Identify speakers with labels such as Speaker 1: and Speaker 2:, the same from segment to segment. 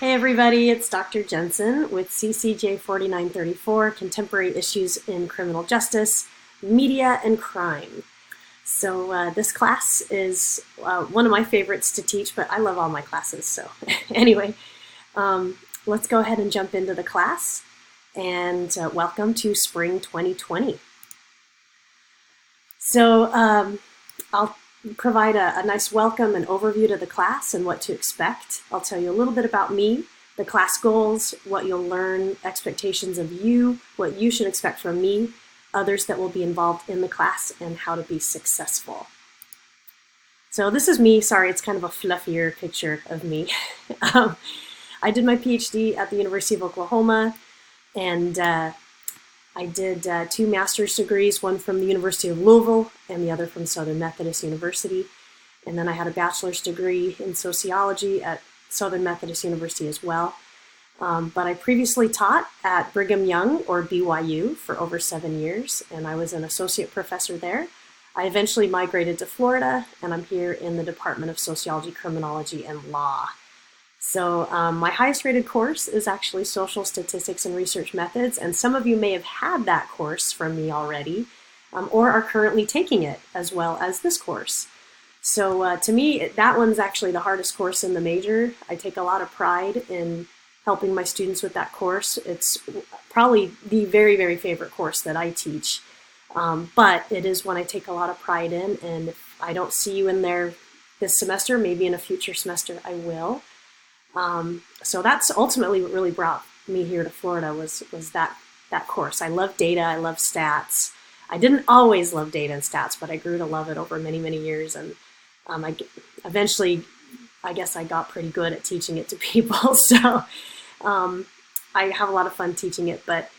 Speaker 1: Hey everybody, it's Dr. Jensen with CCJ 4934, Contemporary Issues in Criminal Justice, Media and Crime. So this class is one of my favorites to teach, but I love all my classes. So anyway, let's go ahead and jump into the class, and welcome to Spring 2020. So I'll provide a nice welcome and overview to the class and what to expect. I'll tell you a little bit about me, the class goals, what you'll learn, expectations of you, what you should expect from me, others that will be involved in the class, and how to be successful. So this is me. Sorry, it's kind of a fluffier picture of me. I did my PhD at the University of Oklahoma, and I did 2 master's degrees, one from the University of Louisville and the other from Southern Methodist University. And then I had a bachelor's degree in sociology at Southern Methodist University as well. But I previously taught at Brigham Young, or BYU, for over 7 years, and I was an associate professor there. I eventually migrated to Florida, and I'm here in the Department of Sociology, Criminology, and Law. So my highest rated course is actually Social Statistics and Research Methods, and some of you may have had that course from me already, or are currently taking it, as well as this course. So to me, that one's actually the hardest course in the major. I take a lot of pride in helping my students with that course. It's probably the very, very favorite course that I teach, but it is one I take a lot of pride in, and if I don't see you in there this semester, maybe in a future semester I will. So that's ultimately what really brought me here to Florida was that course. I love data, I love stats. I didn't always love data and stats, but I grew to love it over many, many years. And eventually, I guess I got pretty good at teaching it to people. So I have a lot of fun teaching it, but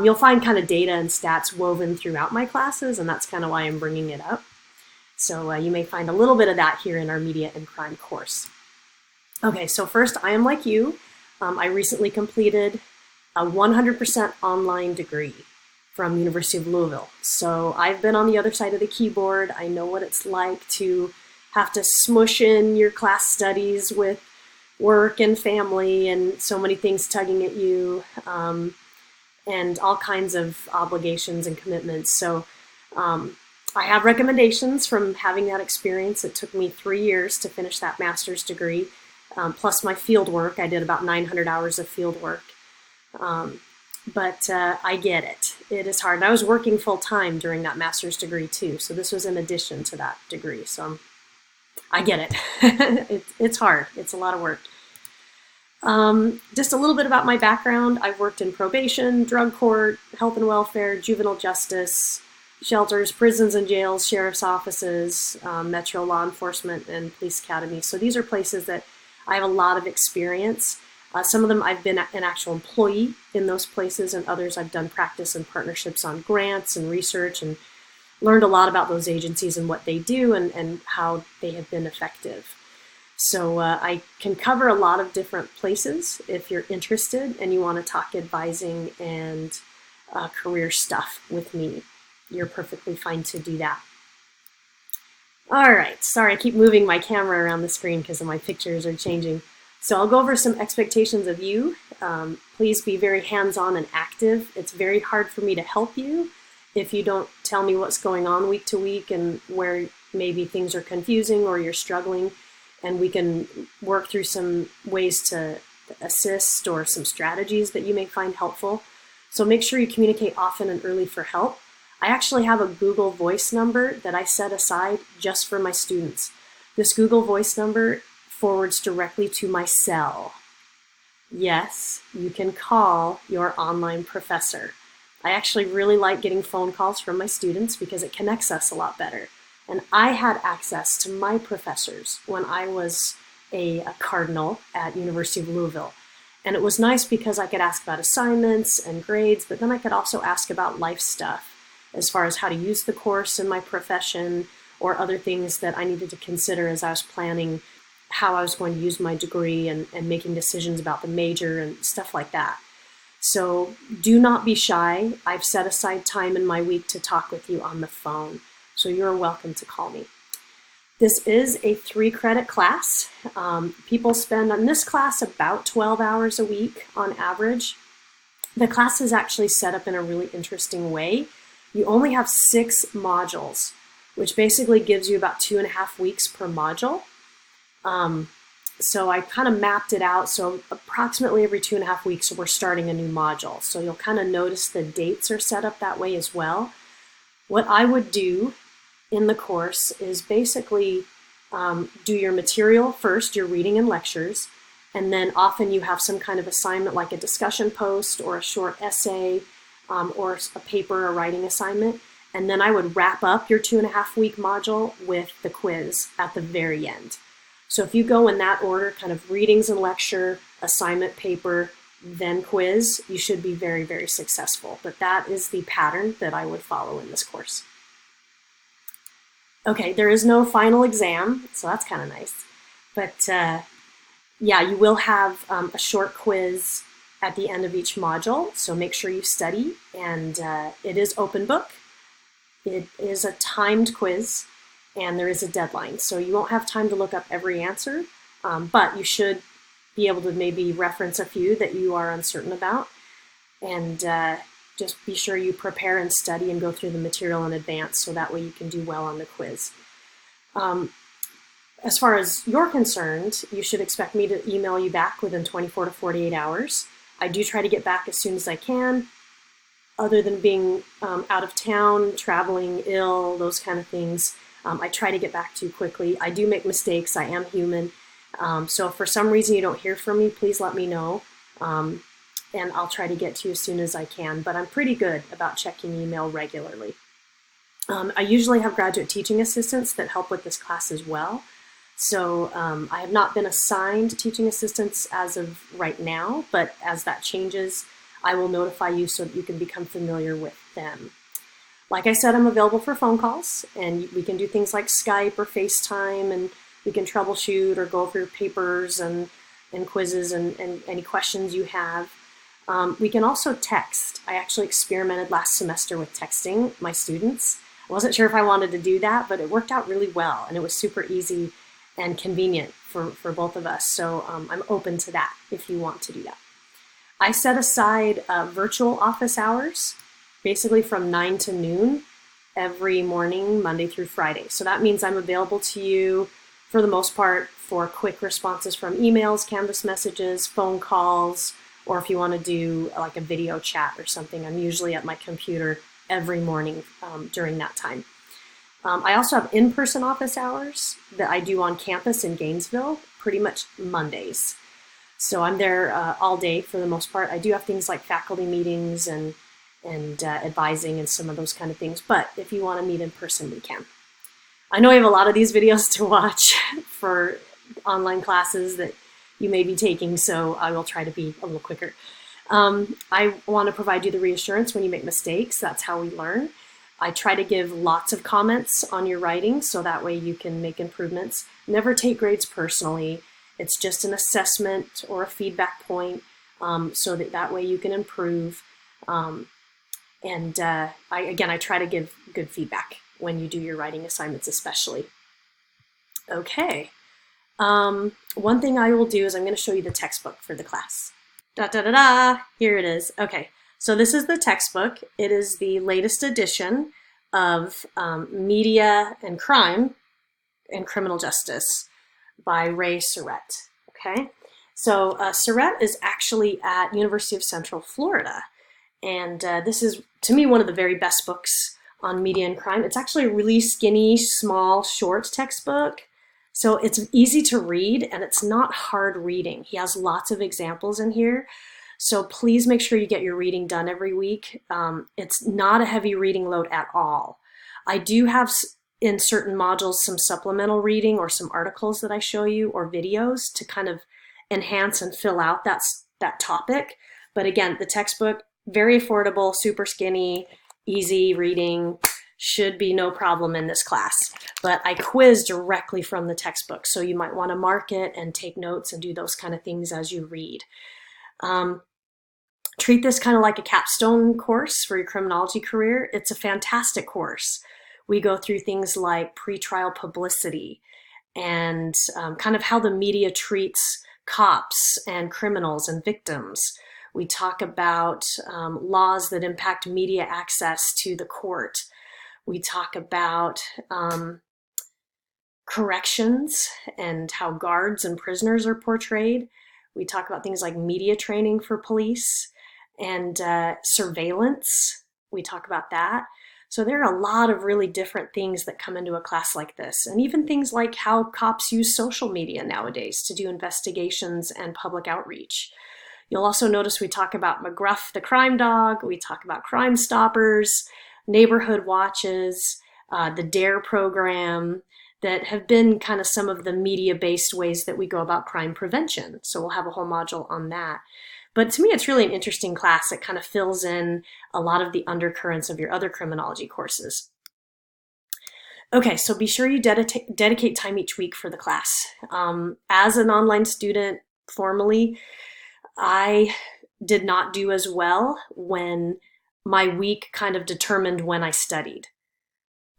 Speaker 1: you'll find kind of data and stats woven throughout my classes, and that's kind of why I'm bringing it up. So you may find a little bit of that here in our Media and Crime course. Okay, so first, I am like you. I recently completed a 100% online degree from University of Louisville. So I've been on the other side of the keyboard. I know what it's like to have to smush in your class studies with work and family and so many things tugging at you, and all kinds of obligations and commitments. So I have recommendations from having that experience. It took me 3 years to finish that master's degree. Plus my field work. I did about 900 hours of field work. But I get it. It is hard. And I was working full time during that master's degree too. So this was in addition to that degree. So I get it. It's hard. It's a lot of work. Just a little bit about my background. I've worked in probation, drug court, health and welfare, juvenile justice, shelters, prisons and jails, sheriff's offices, metro law enforcement, and police academy. So these are places that I have a lot of experience. Some of them I've been an actual employee in those places, and others I've done practice and partnerships on grants and research, and learned a lot about those agencies and what they do and how they have been effective. So I can cover a lot of different places if you're interested and you want to talk advising and career stuff with me. You're perfectly fine to do that. All right, sorry, I keep moving my camera around the screen because my pictures are changing. So I'll go over some expectations of you. Please be very hands-on and active. It's very hard for me to help you if you don't tell me what's going on week to week and where maybe things are confusing or you're struggling, and we can work through some ways to assist or some strategies that you may find helpful. So make sure you communicate often and early for help. I actually have a Google Voice number that I set aside just for my students. This Google Voice number forwards directly to my cell. Yes, you can call your online professor. I actually really like getting phone calls from my students because it connects us a lot better. And I had access to my professors when I was a cardinal at University of Louisville. And it was nice because I could ask about assignments and grades, but then I could also ask about life stuff, as far as how to use the course in my profession or other things that I needed to consider as I was planning how I was going to use my degree and making decisions about the major and stuff like that. So do not be shy. I've set aside time in my week to talk with you on the phone. So you're welcome to call me. This is a 3-credit class. People spend on this class about 12 hours a week on average. The class is actually set up in a really interesting way. You only have 6 modules, which basically gives you about 2.5 weeks per module. So I kind of mapped it out. So approximately every 2.5 weeks, we're starting a new module. So you'll kind of notice the dates are set up that way as well. What I would do in the course is basically do your material first, your reading and lectures, and then often you have some kind of assignment like a discussion post or a short essay or a paper or writing assignment. And then I would wrap up your 2.5 week module with the quiz at the very end. So if you go in that order, kind of readings and lecture, assignment, paper, then quiz, you should be very, very successful. But that is the pattern that I would follow in this course. Okay, there is no final exam, so that's kind of nice. But yeah, you will have a short quiz at the end of each module, so make sure you study. And it is open book. It is a timed quiz, and there is a deadline. So you won't have time to look up every answer, but you should be able to maybe reference a few that you are uncertain about. And just be sure you prepare and study and go through the material in advance so that way you can do well on the quiz. As far as you're concerned, you should expect me to email you back within 24 to 48 hours. I do try to get back as soon as I can. Other than being out of town, traveling, ill, those kind of things, I try to get back to you quickly. I do make mistakes. I am human. So if for some reason you don't hear from me, please let me know. And I'll try to get to you as soon as I can. But I'm pretty good about checking email regularly. I usually have graduate teaching assistants that help with this class as well. So I have not been assigned teaching assistants as of right now, but as that changes, I will notify you so that you can become familiar with them. Like I said, I'm available for phone calls, and we can do things like Skype or FaceTime, and we can troubleshoot or go over papers and quizzes and any questions you have. We can also text. I actually experimented last semester with texting my students. I wasn't sure if I wanted to do that, but it worked out really well, and it was super easy and convenient for both of us. So I'm open to that if you want to do that. I set aside virtual office hours, basically from 9 to noon every morning, Monday through Friday. So that means I'm available to you for the most part for quick responses from emails, Canvas messages, phone calls, or if you want to do like a video chat or something, I'm usually at my computer every morning during that time. I also have in-person office hours that I do on campus in Gainesville, pretty much Mondays. So I'm there all day for the most part. I do have things like faculty meetings and advising and some of those kind of things. But if you want to meet in person, we can. I know I have a lot of these videos to watch for online classes that you may be taking, so I will try to be a little quicker. I want to provide you the reassurance when you make mistakes. That's how we learn. I try to give lots of comments on your writing so that way you can make improvements. Never take grades personally. It's just an assessment or a feedback point so that way you can improve. I try to give good feedback when you do your writing assignments especially. Okay. One thing I will do is I'm going to show you the textbook for the class. Here it is. Okay. So this is the textbook. It is the latest edition of Media and Crime and Criminal Justice by Ray Surratt. Okay, so Surratt is actually at University of Central Florida, and this is, to me, one of the very best books on media and crime. It's actually a really skinny, small, short textbook, so it's easy to read, and it's not hard reading. He has lots of examples in here. So please make sure you get your reading done every week. It's not a heavy reading load at all. I do have in certain modules some supplemental reading or some articles that I show you or videos to kind of enhance and fill out that topic. But again, the textbook, very affordable, super skinny, easy reading, should be no problem in this class. But I quiz directly from the textbook, so you might want to mark it and take notes and do those kind of things as you read. Treat this kind of like a capstone course for your criminology career. It's a fantastic course. We go through things like pretrial publicity and kind of how the media treats cops and criminals and victims. We talk about laws that impact media access to the court. We talk about corrections and how guards and prisoners are portrayed. We talk about things like media training for police and surveillance. We talk about that. So there are a lot of really different things that come into a class like this, and even things like how cops use social media nowadays to do investigations and public outreach. You'll also notice we talk about McGruff the crime dog, we talk about Crime Stoppers, neighborhood watches, the DARE program, that have been kind of some of the media-based ways that we go about crime prevention. So we'll have a whole module on that. But to me, it's really an interesting class. It kind of fills in a lot of the undercurrents of your other criminology courses. Okay, so be sure you dedicate time each week for the class. As an online student formally, I did not do as well when my week kind of determined when I studied.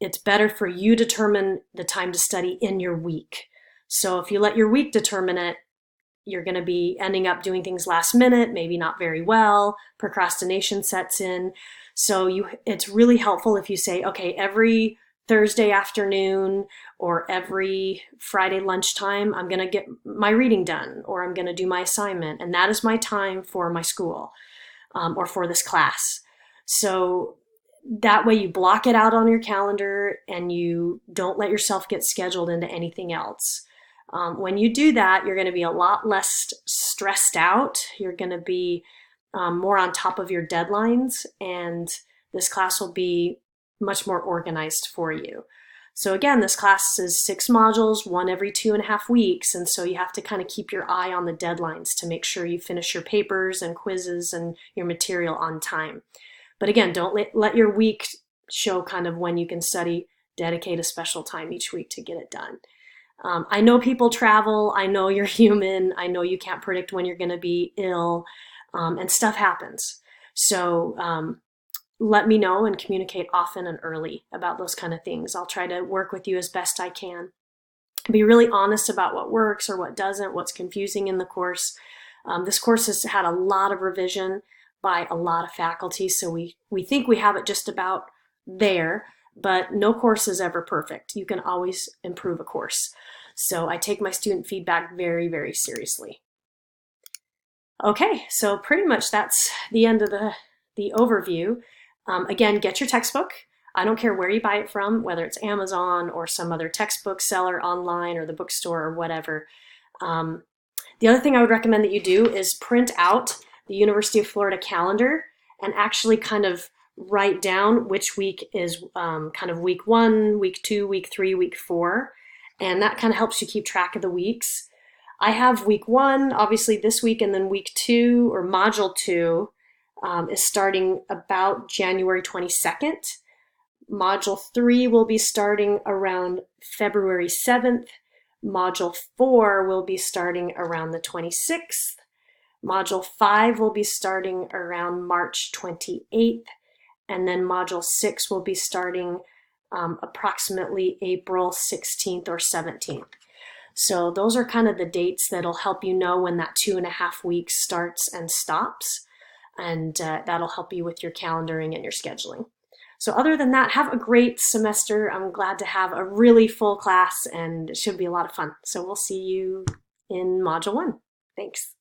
Speaker 1: It's better for you to determine the time to study in your week. So if you let your week determine it, you're going to be ending up doing things last minute, maybe not very well, procrastination sets in. So it's really helpful if you say, okay, every Thursday afternoon or every Friday lunchtime, I'm going to get my reading done, or I'm going to do my assignment, and that is my time for my school or for this class. So that way you block it out on your calendar and you don't let yourself get scheduled into anything else. When you do that, you're going to be a lot less stressed out. You're going to be more on top of your deadlines, and this class will be much more organized for you. So again, this class is 6 modules, one every 2.5 weeks, and so you have to kind of keep your eye on the deadlines to make sure you finish your papers and quizzes and your material on time. But again, don't let your week show kind of when you can study. Dedicate a special time each week to get it done. I know people travel. I know you're human. I know you can't predict when you're going to be ill, and stuff happens. So let me know and communicate often and early about those kind of things. I'll try to work with you as best I can. Be really honest about what works or what doesn't, what's confusing in the course. This course has had a lot of revision by a lot of faculty, so we think we have it just about there, but no course is ever perfect. You can always improve a course. So I take my student feedback very, very seriously. Okay, so pretty much that's the end of the overview. Again, get your textbook. I don't care where you buy it from, whether it's Amazon or some other textbook seller online or the bookstore or whatever. The other thing I would recommend that you do is print out the University of Florida calendar and actually kind of write down which week is kind of week 1, week 2, week 3, week 4. And that kind of helps you keep track of the weeks. I have week 1, obviously this week, and then week 2 or module 2 is starting about January 22nd. Module 3 will be starting around February 7th. Module 4 will be starting around the 26th. Module 5 will be starting around March 28th. And then Module 6 will be starting approximately April 16th or 17th. So those are kind of the dates that'll help you know when that 2.5 weeks starts and stops. And that'll help you with your calendaring and your scheduling. So other than that, have a great semester. I'm glad to have a really full class, and it should be a lot of fun. So we'll see you in Module 1. Thanks.